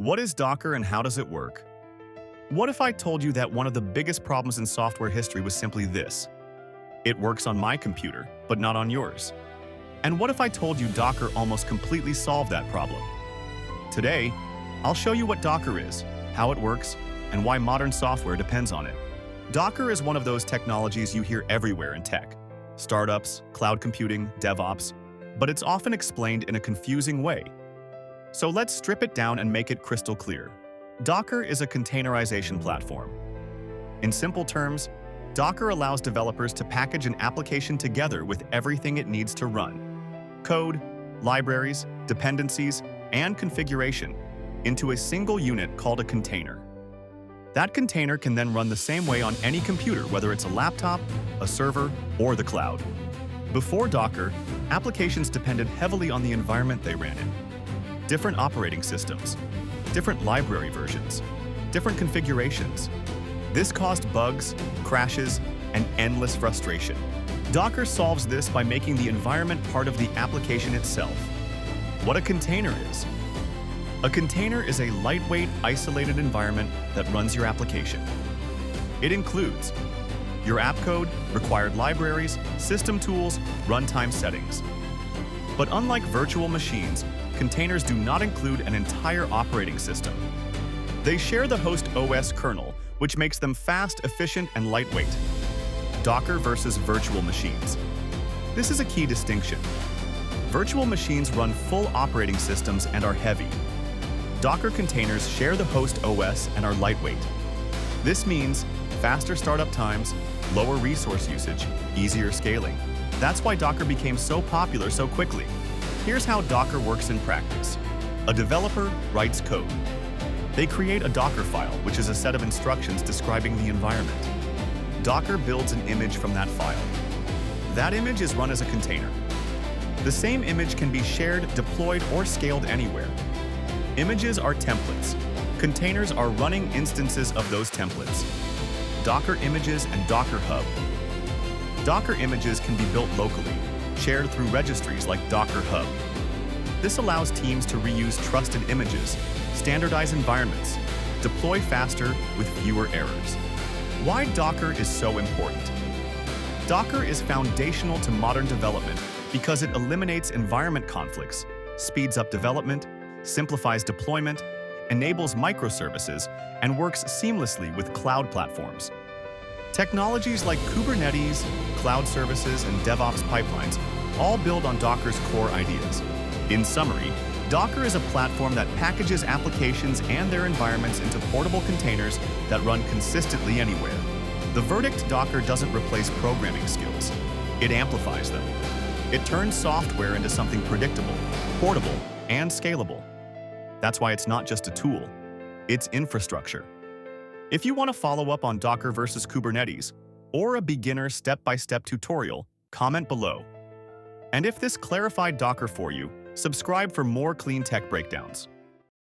What is Docker and how does it work? What if I told you that one of the biggest problems in software history was simply this? It works on my computer, but not on yours. And what if I told you Docker almost completely solved that problem? Today, I'll show you what Docker is, how it works, and why modern software depends on it. Docker is one of those technologies you hear everywhere in tech. Startups, cloud computing, DevOps, but it's often explained in a confusing way. So let's strip it down and make it crystal clear. Docker is a containerization platform. In simple terms, Docker allows developers to package an application together with everything it needs to run: code, libraries, dependencies, and configuration into a single unit called a container. That container can then run the same way on any computer, whether it's a laptop, a server, or the cloud. Before Docker, applications depended heavily on the environment they ran in. Different operating systems, different library versions, different configurations. This caused bugs, crashes, and endless frustration. Docker solves this by making the environment part of the application itself. What a container is. A container is a lightweight, isolated environment that runs your application. It includes your app code, required libraries, system tools, runtime settings. But unlike virtual machines, containers do not include an entire operating system. They share the host OS kernel, which makes them fast, efficient, and lightweight. Docker versus virtual machines. This is a key distinction. Virtual machines run full operating systems and are heavy. Docker containers share the host OS and are lightweight. This means faster startup times, lower resource usage, easier scaling. That's why Docker became so popular so quickly. Here's how Docker works in practice. A developer writes code. They create a Docker file, which is a set of instructions describing the environment. Docker builds an image from that file. That image is run as a container. The same image can be shared, deployed, or scaled anywhere. Images are templates. Containers are running instances of those templates. Docker images and Docker Hub. Docker images can be built locally, shared through registries like Docker Hub. This allows teams to reuse trusted images, standardize environments, deploy faster with fewer errors. Why Docker is so important? Docker is foundational to modern development because it eliminates environment conflicts, speeds up development, simplifies deployment, enables microservices, and works seamlessly with cloud platforms. Technologies like Kubernetes, cloud services, and DevOps pipelines all build on Docker's core ideas. In summary, Docker is a platform that packages applications and their environments into portable containers that run consistently anywhere. The verdict: Docker doesn't replace programming skills. It amplifies them. It turns software into something predictable, portable, and scalable. That's why it's not just a tool, it's infrastructure. If you want to follow up on Docker versus Kubernetes, or a beginner step-by-step tutorial, comment below. And if this clarified Docker for you, subscribe for more clean tech breakdowns.